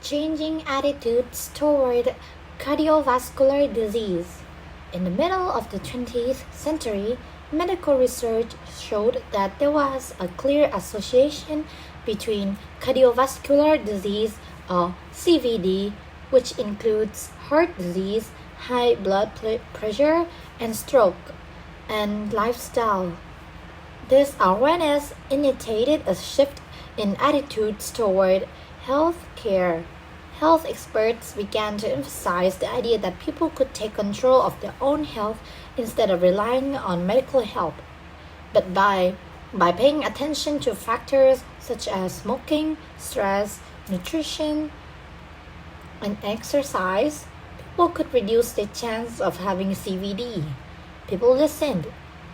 changing attitudes toward cardiovascular disease. In the middle of the 20th century, medical research showed that there was a clear association between cardiovascular disease or CVD, which includes heart disease, high blood pressure, and stroke, and lifestyle. This awareness initiated a shift in attitudes toward health care. Health experts began to emphasize the idea that people could take control of their own health instead of relying on medical help. But by paying attention to factors such as smoking, stress, nutrition, and exercise, people could reduce the chance of having CVD. People listened.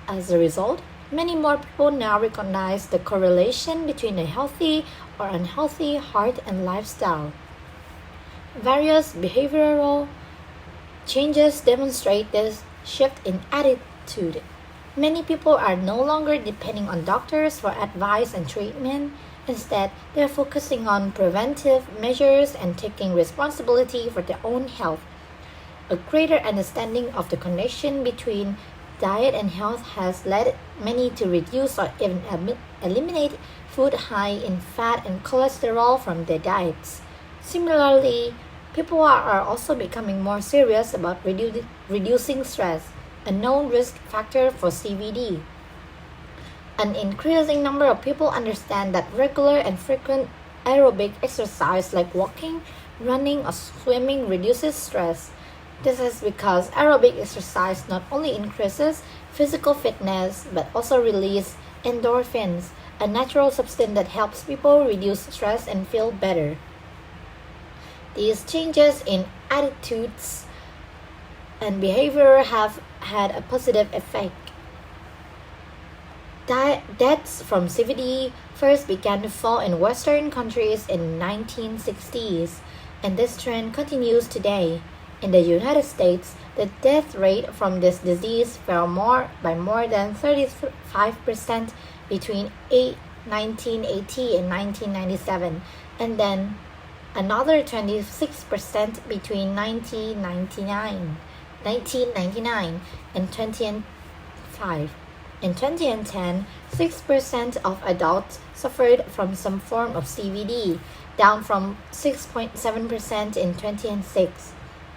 As a result, many more people now recognize the correlation between a healthy or unhealthy heart and lifestyle. Various behavioral changes demonstrate this shift in attitude. Many people are no longer depending on doctors for advice and treatment. Instead, they are focusing on preventive measures and taking responsibility for their own health. A greater understanding of the connection between diet and health has led many to reduce or even eliminate food high in fat and cholesterol from their diets. Similarly, people are also becoming more serious about reducing stress, a known risk factor for CVD. An increasing number of people understand that regular and frequent aerobic exercise like walking, running, or swimming reduces stress. This is because aerobic exercise not only increases physical fitness but also releases endorphins, a natural substance that helps people reduce stress and feel better. These changes in attitudes and behavior have had a positive effect. Deaths from CVD first began to fall in Western countries in the 1960s, and this trend continues today. In the United States, the death rate from this disease fell by more than 35% between 1980 and 1997, and then another 26% between 1999 and 2005. In 2010, 6% of adults suffered from some form of CVD, down from 6.7% in 2006.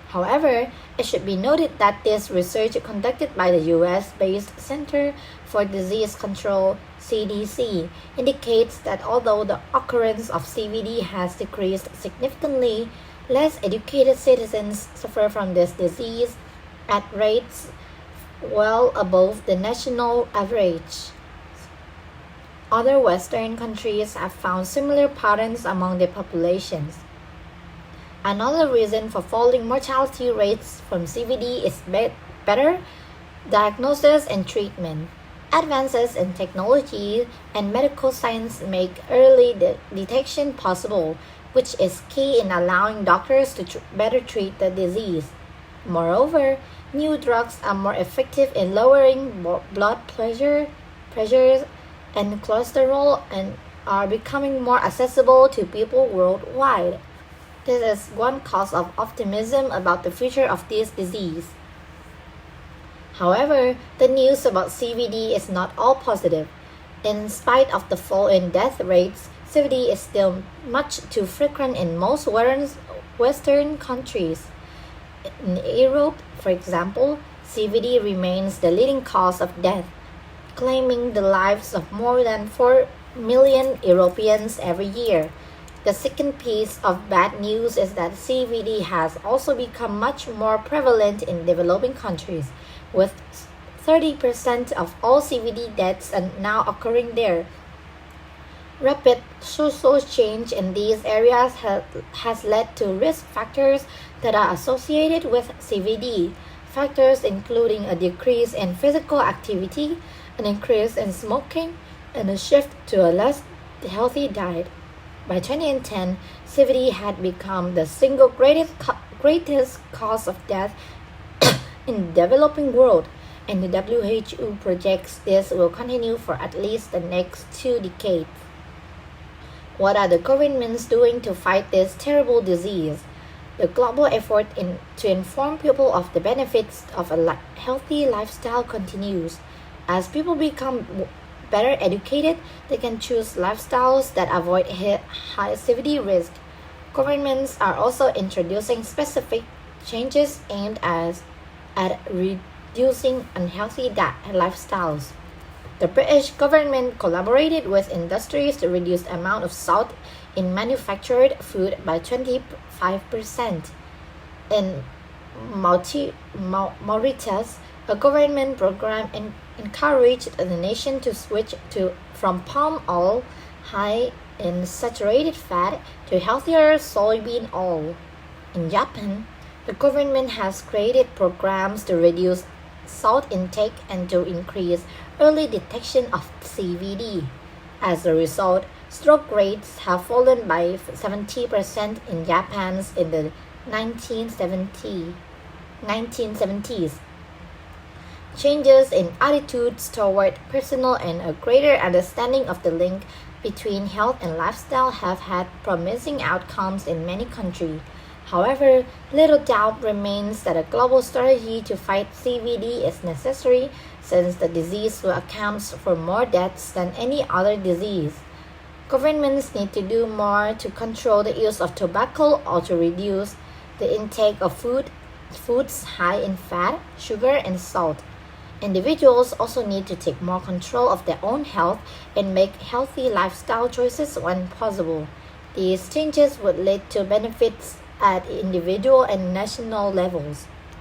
However, it should be noted that this research conducted by the US-based Center for Disease Control (CDC) indicates that although the occurrence of CVD has decreased significantly, less educated citizens suffer from this disease at rates well above the national average. Other Western countries have found similar patterns among their populations. Another reason for falling mortality rates from CVD is better diagnosis and treatment. Advances in technology and medical science make early detection possible, which is key in allowing doctors to better treat the disease. Moreover, new drugs are more effective in lowering blood pressure and cholesterol and are becoming more accessible to people worldwide. This is one cause of optimism about the future of this disease. However, the news about CVD is not all positive. In spite of the fall in death rates, CVD is still much too frequent in most Western countries. In Europe, for example, CVD remains the leading cause of death, claiming the lives of more than 4 million Europeans every year. The second piece of bad news is that CVD has also become much more prevalent in developing countries, with 30% of all CVD deaths are now occurring there. Rapid social change in these areas has led to risk factors that are associated with CVD, factors including a decrease in physical activity, an increase in smoking, and a shift to a less healthy diet. By 2010, CVD had become the single greatest cause of death in the developing world, and the WHO projects this will continue for at least the next 2 decades. What are the governments doing to fight this terrible disease? The global effort to inform people of the benefits of a healthy lifestyle continues. As people become better educated, they can choose lifestyles that avoid high severity risk. Governments are also introducing specific changes aimed at reducing unhealthy lifestyles. The British government collaborated with industries to reduce the amount of salt in manufactured food by 25%. In Mauritius, a government program encouraged the nation to switch from palm oil, high in saturated fat, to healthier soybean oil. In Japan, the government has created programs to reduce salt intake and to increase early detection of CVD. As a result, stroke rates have fallen by 70% in Japan in the 1970s. Changes in attitudes toward personal and a greater understanding of the link between health and lifestyle have had promising outcomes in many countries. However, little doubt remains that a global strategy to fight CVD is necessary since the disease accounts for more deaths than any other disease. Governments need to do more to control the use of tobacco or to reduce the intake of foods high in fat, sugar, and salt. Individuals also need to take more control of their own health and make healthy lifestyle choices when possible. These changes would lead to benefits at individual and national levels.